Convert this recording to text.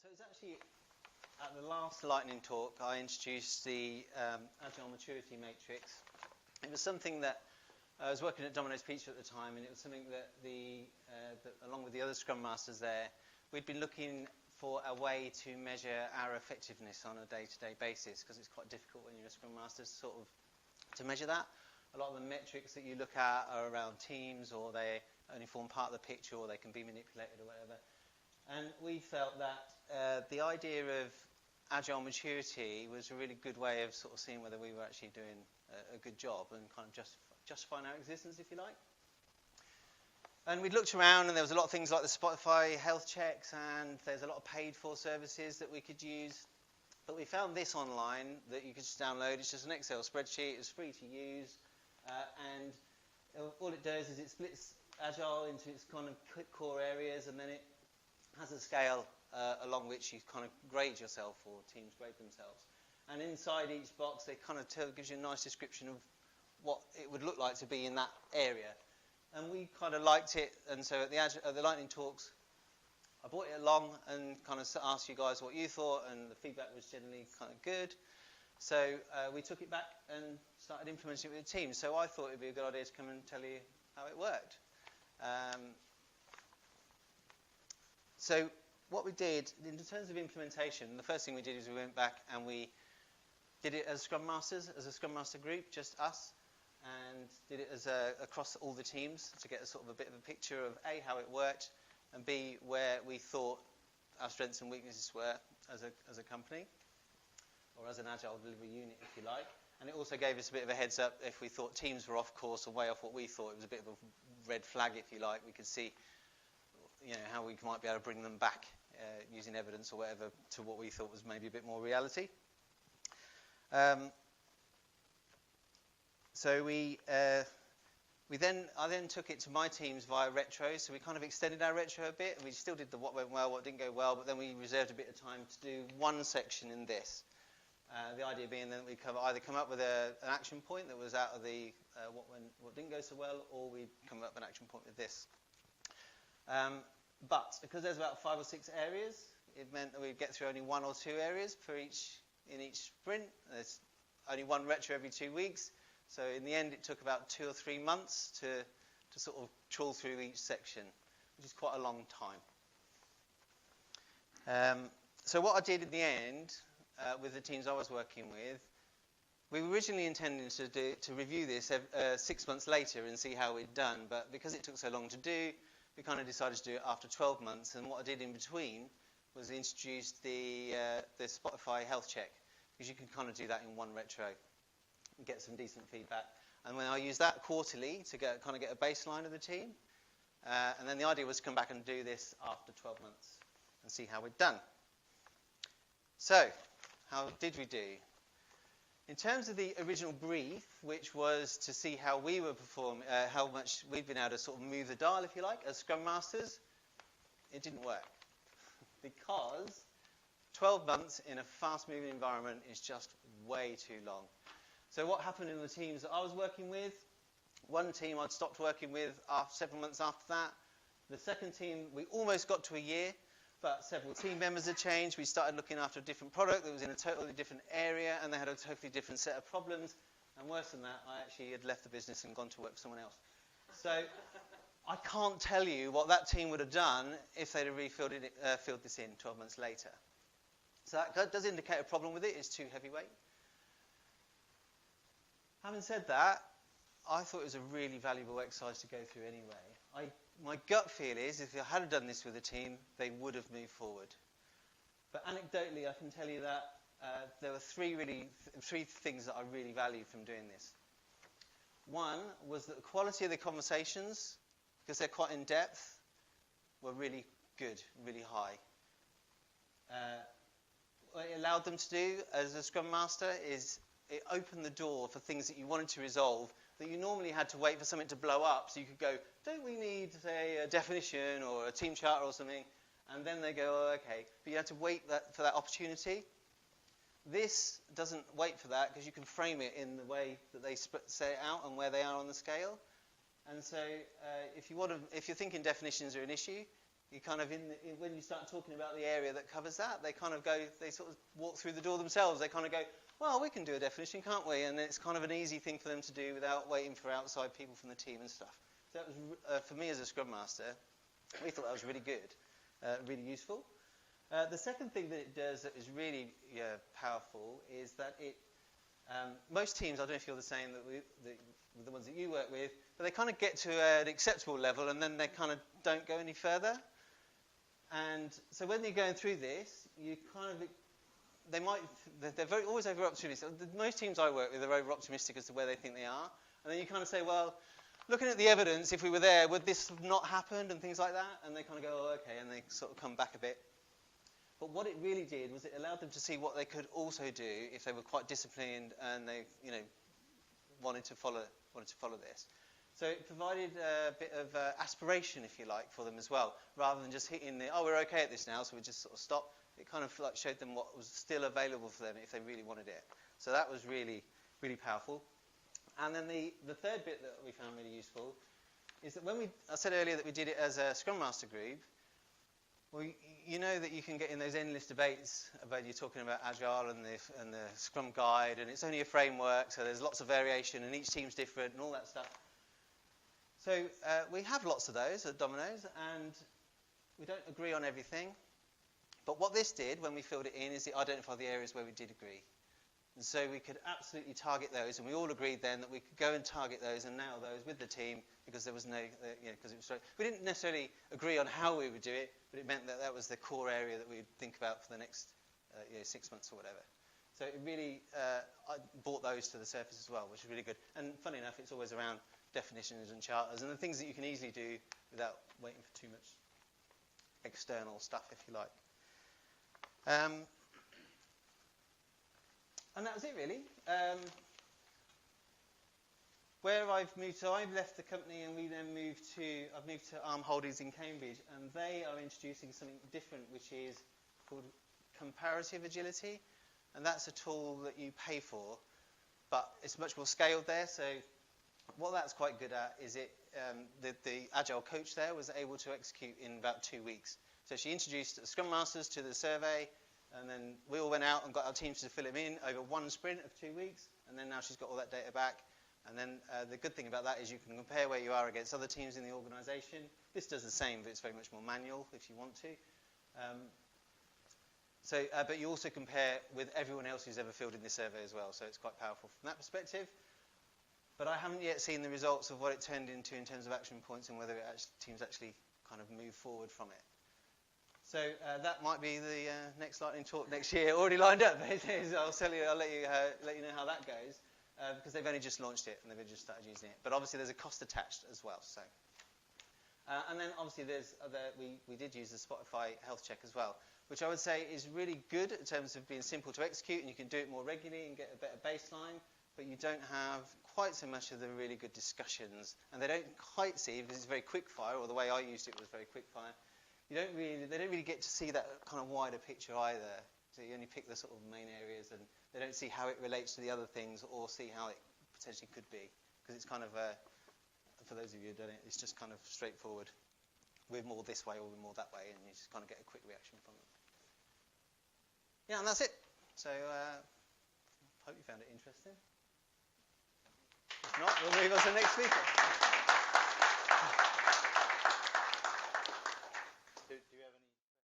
So it's actually at the last lightning talk I introduced the Agile Maturity Matrix. It was something that I was working at Domino's Pizza at the time, and it was something that that along with the other Scrum Masters there, we'd been looking for a way to measure our effectiveness on a day-to-day basis, because it's quite difficult when you're a Scrum Master to measure that. A lot of the metrics that you look at are around teams, or they only form part of the picture, or they can be manipulated or whatever. And we felt that the idea of Agile Maturity was a really good way of sort of seeing whether we were actually doing a good job and kind of justifying our existence, if you like. And we looked around, and there was a lot of things like the Spotify health checks, and there's a lot of paid-for services that we could use. But we found this online that you could just download. It's just an Excel spreadsheet. It's free to use. And all it does is it splits Agile into its kind of core areas, and then it has a scale along which you kind of grade yourself, or teams grade themselves. And inside each box, they kind of gives you a nice description of what it would look like to be in that area. And we kind of liked it, and so at the lightning talks, I brought it along and kind of asked you guys what you thought, and the feedback was generally kind of good. So we took it back and started implementing it with the team. So I thought it would be a good idea to come and tell you how it worked. So what we did, in terms of implementation, the first thing we did is we went back and we did it as Scrum Masters, as a Scrum Master group, just us, and did it as across all the teams to get a sort of a bit of a picture of A, how it worked, and B, where we thought our strengths and weaknesses were as a company, or as an Agile delivery unit, if you like. And it also gave us a bit of a heads up if we thought teams were off course or way off what we thought. It was a bit of a red flag, if you like. We could see, how we might be able to bring them back using evidence or whatever to what we thought was maybe a bit more reality. So I then took it to my teams via retro. So we kind of extended our retro a bit, and we still did the what went well, what didn't go well, but then we reserved a bit of time to do one section in this. The idea being that we either come up with an action point that was out of the what didn't go so well, or we'd come up with an action point with this. But because there's about 5 or 6 areas, it meant that we'd get through only 1 or 2 areas in each sprint. There's only one retro every 2 weeks. So in the end, it took about 2 or 3 months to sort of trawl through each section, which is quite a long time. So what I did in the end with the teams I was working with, we were originally intending to review this 6 months later and see how we'd done. But because it took so long to do, we kind of decided to do it after 12 months. And what I did in between was introduce the Spotify health check, because you can kind of do that in one retro and get some decent feedback. And when I used that quarterly to get a baseline of the team, and then the idea was to come back and do this after 12 months and see how we'd done. So, how did we do? In terms of the original brief, which was to see how we were performing, how much we'd been able to sort of move the dial, if you like, as Scrum Masters, it didn't work. Because 12 months in a fast-moving environment is just way too long. So what happened in the teams that I was working with, one team I'd stopped working with several months after that. The second team, we almost got to a year, but several team members had changed. We started looking after a different product that was in a totally different area, and they had a totally different set of problems. And worse than that, I actually had left the business and gone to work for someone else. So I can't tell you what that team would have done if they'd have filled this in 12 months later. So that does indicate a problem with it. It's too heavyweight. Having said that, I thought it was a really valuable exercise to go through anyway. My gut feel is if I had done this with a team, they would have moved forward. But anecdotally, I can tell you that there were three things that I really valued from doing this. One was that the quality of the conversations, because they're quite in-depth, were really good, really high. What it allowed them to do as a Scrum Master is it opened the door for things that you wanted to resolve that you normally had to wait for something to blow up, so you could go, don't we need, say, a definition or a team charter or something? And then they go, oh, okay. But you had to wait for that opportunity. This doesn't wait for that, because you can frame it in the way that they say it out and where they are on the scale. And so if you're thinking definitions are an issue, You kind of, when you start talking about the area that covers that, they kind of go, they sort of walk through the door themselves. They kind of go, well, we can do a definition, can't we? And it's kind of an easy thing for them to do without waiting for outside people from the team and stuff. So that was, for me as a Scrum Master, we thought that was really good, really useful. The second thing that it does that is really powerful is that it, most teams, I don't know if you're the same, the ones that you work with, but they kind of get to an acceptable level and then they kind of don't go any further. And so when you're going through this, you kind of, they're always over optimistic. Most teams I work with are over optimistic as to where they think they are. And then you kind of say, well, looking at the evidence, if we were there, would this have not happened and things like that? And they kind of go, oh, okay, and they sort of come back a bit. But what it really did was it allowed them to see what they could also do if they were quite disciplined and they, wanted to follow this. So it provided a bit of aspiration, if you like, for them as well, rather than just hitting we're okay at this now, so we just sort of stop. It kind of like showed them what was still available for them if they really wanted it. So that was really, really powerful. And then the third bit that we found really useful is that I said earlier that we did it as a Scrum Master group. Well, you know that you can get in those endless debates about you're talking about Agile and the Scrum Guide, and it's only a framework, so there's lots of variation, and each team's different, and all that stuff. So we have lots of those at Domino's, and we don't agree on everything. But what this did when we filled it in is it identified the areas where we did agree. And so we could absolutely target those, and we all agreed then that we could go and target those and nail those with the team because there was because it was we didn't necessarily agree on how we would do it, but it meant that that was the core area that we would think about for the next 6 months or whatever. So it really brought those to the surface as well, which is really good. And funny enough, it's always around definitions and charters and the things that you can easily do without waiting for too much external stuff, if you like. And that was it, really. Where I've moved, so I've left the company and I've moved to Arm Holdings in Cambridge, and they are introducing something different, which is called Comparative Agility, and that's a tool that you pay for, but it's much more scaled there. So what that's quite good at is the Agile coach there was able to execute in about 2 weeks. So she introduced Scrum Masters to the survey, and then we all went out and got our teams to fill them in over one sprint of 2 weeks, and then now she's got all that data back. And then the good thing about that is you can compare where you are against other teams in the organisation. This does the same, but it's very much more manual if you want to. But you also compare with everyone else who's ever filled in this survey as well, so it's quite powerful from that perspective. But I haven't yet seen the results of what it turned into in terms of action points and whether teams actually kind of move forward from it. So that might be the next lightning talk next year, already lined up. I'll let you know how that goes. Because they've only just launched it and they've just started using it. But obviously there's a cost attached as well. So, and then obviously we did use the Spotify health check as well, which I would say is really good in terms of being simple to execute, and you can do it more regularly and get a better baseline, but you don't have quite so much of the really good discussions, and they don't quite see, because it's very quick fire, or the way I used it was very quick fire, they don't really get to see that kind of wider picture either. So you only pick the sort of main areas, and they don't see how it relates to the other things or see how it potentially could be. Because it's kind of, for those of you who don't know, it's just kind of straightforward. We're more this way or we're more that way, and you just kind of get a quick reaction from them. Yeah, and that's it. So, hope you found it interesting. If not, we'll move on to the next speaker.